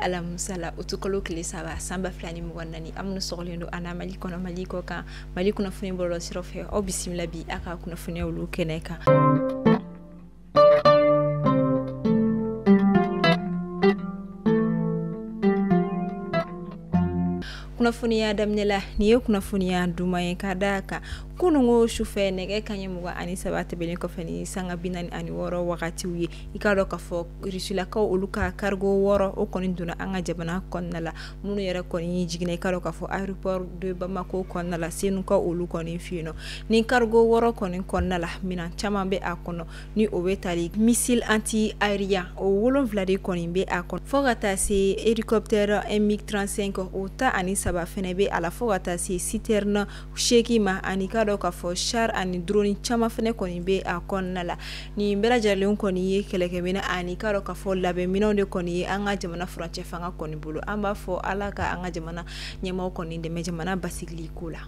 alamusala utukolo kile saba samba flani mugwanani amnu soglendo ana mali kono mali ko kan mali kuna funi bolo sirofe o bismillah bi aka kuna funi ulu keneka kuna funi ya damnela niye kuna funi ya dumaye kadaka kunungo shufe nege kanye muga ani sabate belen ko fani sanga binani ani woro wakati wi ikado ka fo risula ka uluka cargo woro o koni duna anga jabana konnala munu yere koni jigine ikado ka fo aéroport de Bamako konnala senu ka ulu koni fino ni cargo woro koni konnala mina chama be akono ni obetali missile anti aérien o wolon vlade koni be akono fogata se hélicoptère MiG-35 o ta ani saba fene be ala fogata se citerne sheki ma ani kado ka fo char ani drone chama fene koni be a konnala ni mbela jarle koni ye keleke mina ani kado ka fo labe mina de koni ye anga jamana France fanga koni bulu amba fo alaka anga jamana nyama koni de me jamana basigli kula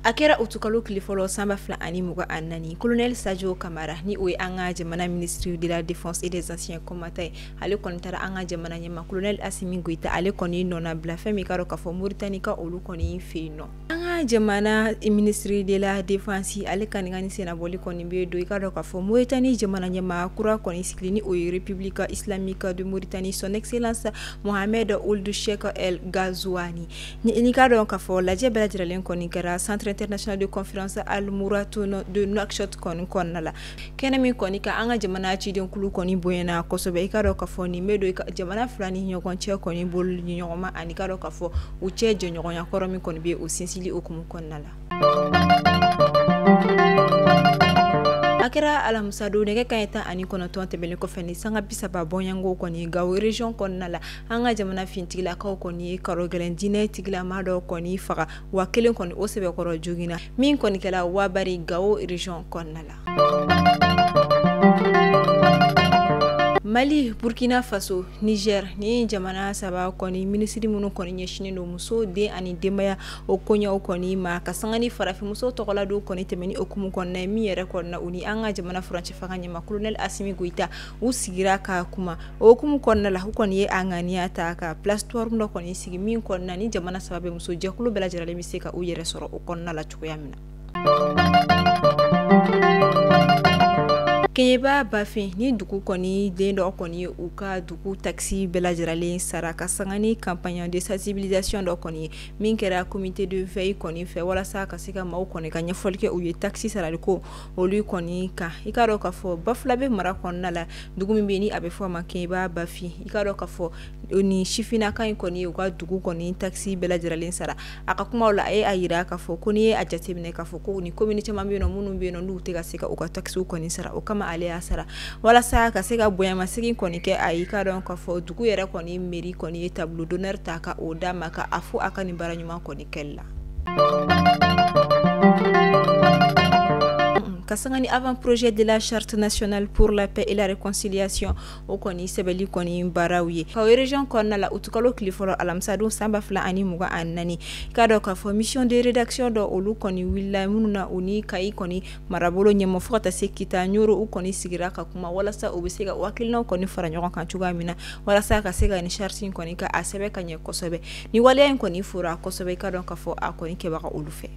akera utukalo kilifolo samba fla ani muga anani colonel Sadio Kamara ni oye anga jamana ministre de la défense et des anciens combattants ale kontara anga jamana nyama colonel Assimi Goïta ale koni nona bla femi karo ka fo Mauritanie ka olu koni fino anga jamana ministre de la défense ale kaningani sena boli koni be do ikaro ka fo Mauritanie jamana nyama kura koni siklini oye République islamique de Mauritanie son excellence Mohamed Ould Cheikh El Ghazouani ni karo ka fo la jebela jiralen koni kara centre international de conférence Al Mouratoun de Nouakchott konnala kenami koni ka anga jamana ci den kulu koni boyena kosobe ikaro ka fo ni medo jamana fulani nyogon che koni bol nyogoma ani karo ka fo uche je nyogon ya koromi koni be o sinsili okumu konnala akera alamusado nege kayeta ani kono to tebele ko feni sanga bisaba bonyango koni gawo region konnala anga jamana fintigla ka koni karo gelendine tigla mado koni faga wa kelen koni o sebe koro jogina min koni kala wa bari gawo region konnala Mali, Burkina Faso, Niger, ni jamana saba koni ministri munu koni nyeshini no muso de ani demaya okonya okoni ma kasangani farafi muso tokola do koni temeni okumu konna mi yere konna uni anga jamana France faganya ma colonel Assimi Goïta usigira ka kuma okumu konna la hukoni ye angani ata ka place tour ndo koni sigi min konna ni jamana saba muso jakulu bela jarale miseka u yere soro okonna la chukuyamina Keba bafi ni duku koni dendo koni uka duku taxi bela jirale saraka sangani campagne de sensibilisation do koni minkera comité de veille koni fe wala sa kasika ma koni kanya folke uye taxi sarale ko olu koni ka ikaro ka fo baflabe mara konna la dugu mbeni abe fo ma keba bafi ikaro ka fo oni shifina kan koni uka dugu koni taxi bela jirale sara akakuma wala ayira ka fo koni ajatebne ka fo ko ni community mambe no munu be no lute ka sika uka taxi koni sara ukama ale asara wala sa ka se ka boya masigi koni ke ayika don ka fo dugu yere koni meri koni tableau d'honneur ta ka oda maka afu akani baranyuma koni kella kasangani avant projet de la charte nationale pour la paix et la réconciliation o koni sebeli koni barawiye ka région konna la utukalo klifolo alamsadu samba fla ani muga annani kado ka fo mission de rédaction do olu koni willa mununa uni kai koni marabolo nyemo fota sekita nyoro u koni sigira ka kuma wala sa obisega wakilno koni faranyo kan chuga mina wala sa ka sega ni charte koni ka asebe kanye kosobe ni wale en koni fura kosobe kado ka fo akoni ke baka ulufe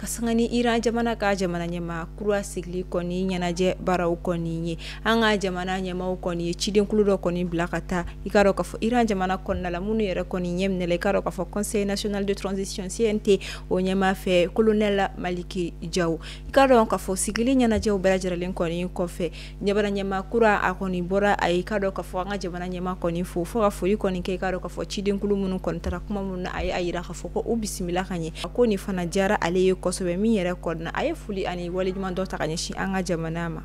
kasangani Iran jamana ka jamana nyama kurwa sigli koni nyanaje barau koni nye anga jamana nyama koni chiden kuludo koni blakata ikaro ka fo Iran jamana konna la munu yere koni nyemnele ikaro ka fo Conseil national de transition CNT o nyama fe colonel Maliki Diaw ikaro ka fo sigli nyanaje o belajaralen koni ko fe nyabana nyama kurwa akoni bora ay ikaro ka fo anga jamana nyama koni fo ka fo koni ke ikaro ka fo chiden kulu munu kon tara kuma munu ay ayira ka fo ko o bismillah kanye akoni fana jara ale ko sobe mi yere kodna aye fuli ani wali juma do takanye shi anga jamana ma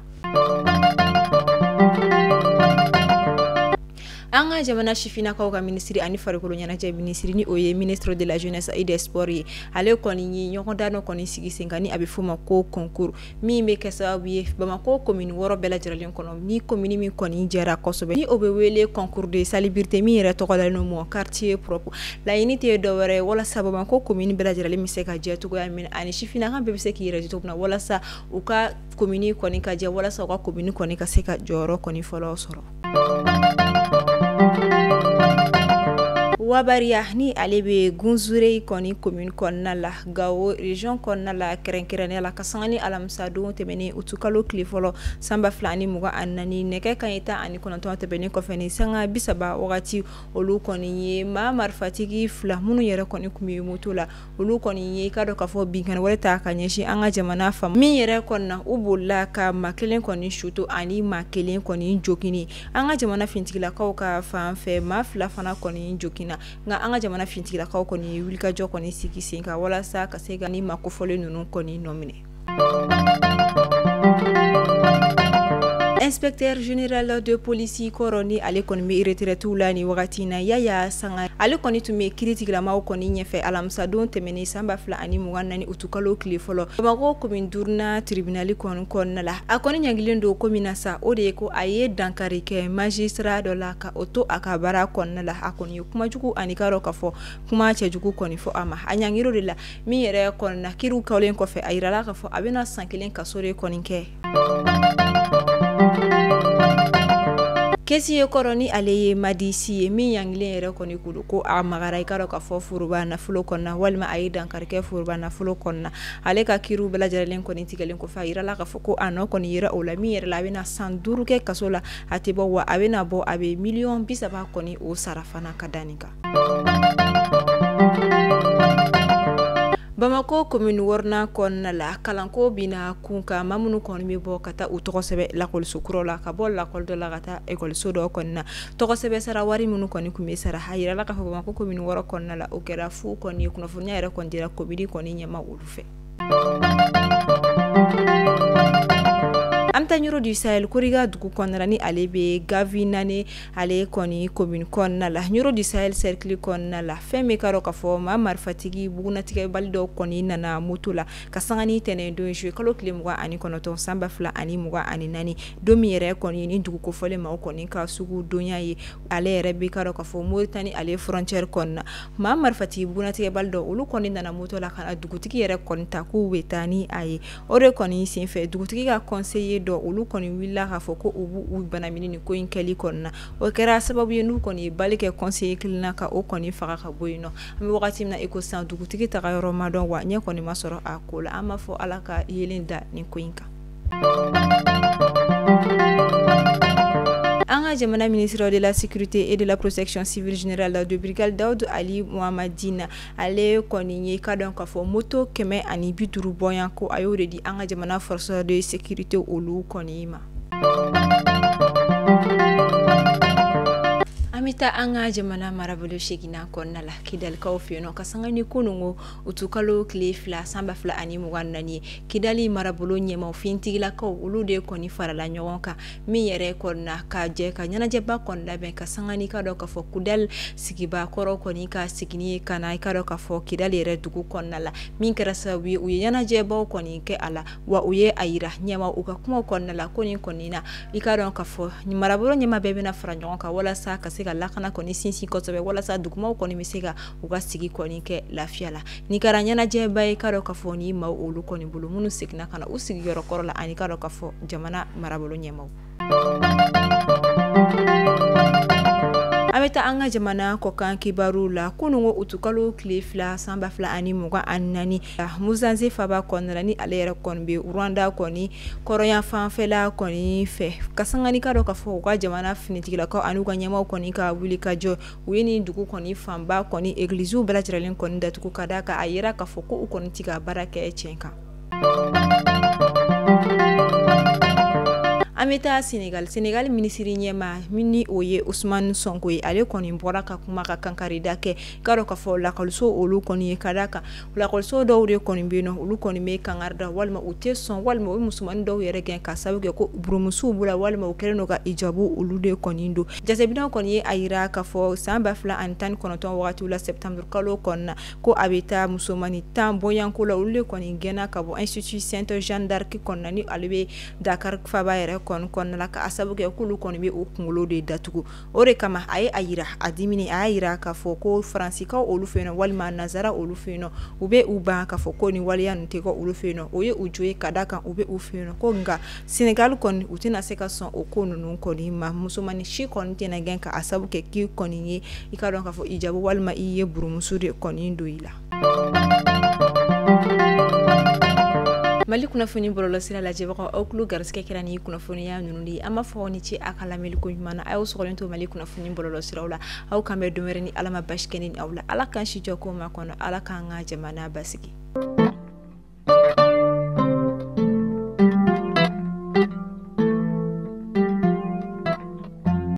anga jamana shifina ka ministry ani farikolo ɲɛnajɛ ministry ni oye ministre de la jeunesse et des sports ye ale kɔni ye ɲɔgɔndano kɔni sigi sen kan ni a bɛ fɔ ma ko concours min bɛ kɛ sababu ye Bamako commune 6 bɛɛ lajɛlen kɔnɔ ni commune min kɔni jɛra kosɛbɛ ni o bɛ wele concours de salubrité min yɛrɛ tɔgɔ dalen don quartier propre laɲini tɛ dɔ wɛrɛ walasa Bamako commune bɛɛ lajɛlen bɛ se ka jɛ cogoya min ani shifina kan bɛɛ bɛ se k'i yɛrɛ cogo min na walasa u ka commune kɔni ka jɛ walasa u ka commune kɔni ka se ka jɔyɔrɔ kɔni fɔlɔ sɔrɔ. Wabaria ni ale be gunzure kɔni commune kɔnɔna la Gao région kɔnɔna la kɛrɛnkɛrɛnnenya la ka sanga ni alamisa don tɛmɛnen utukalo tile fɔlɔ sanba 2024 nɛgɛ kanɲɛ 19 tɛmɛnen kɔfɛ ni sanga 30 wagati olu kɔni ye maa marifatigi 2 minnu yɛrɛ kɔni kun bɛ moto la olu kɔni ye ka dɔ ka fɔ binkani wɛrɛ ta ka ɲɛsin an ka jamana fam min yɛrɛ kɔnɔna u bolila ka maa kelen kɔni suto ani maa kelen kɔni jokini an ka jamana fintigilakaw ka fan fɛ maa 2 fana kɔni jokina nga an ka jamana fintigilakaw kɔni wulikajɔ kɔni sigi sen kan walasa ka se ka ni makofɔlen ninnu kɔni nɔ minɛ. Inspecteur général de police Koroni ale kɔni bɛ retraite la ni wagati na Yaya Sanga ale kɔni tun bɛ kiritigilamaw kɔni ɲɛfɛ alamisa don tɛmɛnen sanba 2024 utukalo tile fɔlɔ Bamako commune 5 tribunal kɔnɔna la a kɔni ɲangilen don ko min na sa o de ye ko a ye dankari kɛ magistrat dɔ la ka o to a ka baara kɔnɔna la a kɔni ye kumajugu ani ka dɔ ka fɔ kuma cɛjugu kɔni fɔ a ma a ɲangiro de la min yɛrɛ kɔnɔna kiriw kɛlen kɔfɛ a yirala ka fɔ a bɛna san 1 kaso de kɔni kɛ. Kesi ye Koroni ale ye madisi ye min yangilen yɛrɛ kɔni kudo ko a magara i ka dɔ ka fɔ foroba nafolo kɔnɔna walima a ye dankarikɛ foroba nafolo kɔnɔna ale ka kiiriw bɛɛ lajɛlen kɔni tigɛlen kɔfɛ a yirala ka fɔ ko a nɔ kɔni yira o la min yɛrɛ la a bɛna san 5 kɛ kaso la a tɛ bɔ wa a bɛna bɔ a bɛ miliyɔn 30 kɔni o sara fana ka danni kan. Bamako commune 6 kɔnɔna la kalanko bina kun ka maa minnu kɔni bɛ bɔ ka taa u tɔgɔ sɛbɛ lakɔliso kuraw la ka bɔ lakɔli dɔ la ka taa ekɔliso dɔ kɔnɔna na tɔgɔ sɛbɛ sara wari minnu kɔni kun bɛ sara a yirala ka fɔ Bamako commune 6 kɔnɔna la o kɛra fu kɔni ye kunnafoniya yɛrɛ kɔni dira commune kɔni ɲɛma olu fɛ. Amta Nyoro du Sahel Kuriga dugu kɔnɔna ni ale be Gavinane ale kɔni commune kɔnɔna la Nyoro du Sahel cercle kɔnɔna la fɛn bɛ ka dɔ ka fɔ maa marifatigi bugunatigɛ bali dɔw kɔni nana moto la ka sanga ni tɛnɛn don juillet kalo tile 29 sanba 2024 don min yɛrɛ kɔni ni dugu kofɔlen ma o kɔni ka sugu donya ye ale yɛrɛ bɛ ka dɔ ka fɔ Mauritanie ale frontière kɔnɔna maa marifatigi bugunatigɛ bali dɔw olu kɔni nana moto la ka dugutigi yɛrɛ kɔni ta k'u bɛ taa ni a ye o de kɔni senfɛ dugutigi ka conseiller dɔ olu kɔni willa ka fɔ ko u banamini ni ko in kɛli kɔnɔna o kɛra sababu ye n'u kɔni bali kɛ conseiller kilina ka o kɔni faga ka bɔ yen nɔ an bɛ wagati min na eko san dugutigi taga yɔrɔ ma dɔn wa ɲɛ kɔni ma sɔrɔ a ko la an b'a fɔ ala ka yelen da ni ko in kan. An ka jamana ministre de la sécurité et de la protection civile générale de brigade Daoud Ali Mohamadina ale kɔni ye ka dɔn ka fɔ moto 150 bɔyan ko a y'o de di an ka jamana force de sécurité olu kɔni ma. Amita anga jamana marabolo shegina kɔnɔna la Kidalikaw fɛ yen nɔ ka sanga ni kunungo utukalo tile 2 sanba 2024 Kidali marabolo ɲɛmaw fintigilakaw olu de kɔni farala ɲɔgɔn kan min yɛrɛ kɔnɔna ka jɛ ka ɲɛnajɛba kɔni labɛn ka sanga ni ka dɔ ka fɔ Kidal sigiba kɔrɔ kɔni ka sigini ye kana i ka dɔ ka fɔ Kidali yɛrɛ dugu kɔnɔna la min kɛra sababu ye u ye ɲɛnajɛbaw kɔni kɛ a la wa u ye a yira ɲɛma u ka kuma kɔnɔna la ko nin kɔni na i ka dɔn ka fɔ marabolo ɲɛma bɛɛ bɛna fara ɲɔgɔn kan walasa ka se ka lakana kɔni sinsin kosɛbɛ walasa dugumaw kɔni bɛ se ka u ka sigi kɔni kɛ lafiya la ni kɛra ɲɛnajɛba ye ka dɔ ka fɔ ni maaw olu kɔni bolo minnu seginna ka na u sigiyɔrɔ kɔrɔ la ani ka dɔ ka fɔ jamana marabolo ɲɛmaw. An bɛ taa an ka jamana kɔkan kibaru la kunungo utukalo tile 2 sanba 2024 Muzanze Faba kɔnɔna ni ale yɛrɛ kɔni bɛ Rwanda kɔni kɔrɔyan fanfɛla kɔni fɛ ka sanga ni ka dɔ ka fɔ u ka jamana finitigilakaw ani u ka ɲɛmaw kɔni ka wuli ka jɔ u ye nin dugu kɔni fanba kɔni églisew bɛɛ lajɛlen kɔni datugu ka d'a kan a yira ka fɔ ko u kɔni tɛ ka baara kɛ tiɲɛ kan. An Ameta Senegal ministre ɲɛma mini oye Ousmane Sonko ye ale kɔni bɔra ka kuma ka kankarida kɛ karo ka fɔ lakɔliso olu kɔni ye kadaka lakɔliso dɔw de kɔni bɛ yen olu kɔni bɛ kangarida walima u tɛ sɔn walima o musoman dɔw yɛrɛ gɛn ka sababu kɛ ko burumusow bula walima u kɛlen ka ijabu olu de kɔni do jasebina kɔni ye a yira ka fɔ san 2019 wagati la septembre kalo kɔnɔna ko a bɛ taa musomani 10 bɔyanko la olu de kɔni gɛnna ka bɔ Institut Sainte Jeanne d'Arc kɔnɔna ni ale bɛ Dakar faba yɛrɛ kɔnɔna la ka sababu kɛ k'olu kɔni bɛ o kunkolo de datugu o de kama a ye a yira a dimini a yira ka fɔ ko Faransikaw olu fɛ yen walima nazara olu fɛ yen u bɛ u ban ka fɔ ko ni waliya ninnu tɛ olu fɛ yen o ye u jo ye ka da kan u bɛ u fɛ yen ko nka Senegal kɔni u tɛna se ka sɔn o ko ninnu kɔni ma musomani si kɔni tɛna gɛn ka a sababu kɛ k'i kɔni ye i ka dɔn ka fɔ ijabu walima i ye burumuso de kɔni do i la. Mali kunnafoni bɔlɔlɔ sira lajɛbagaw aw tulo garisigɛ kɛra ni kunnafoniya ninnu de ye an b'a fɔ ni ce a ka lamɛnni ko ɲuman na a y'aw sɔgɔlen to Mali kunnafoni bɔlɔlɔ siraw la aw kan bɛn don wɛrɛ ni Ala ma basi kɛ ni aw la Ala k'an si jɔ ko ma kɔnɔ Ala k'an ka jamana basigi.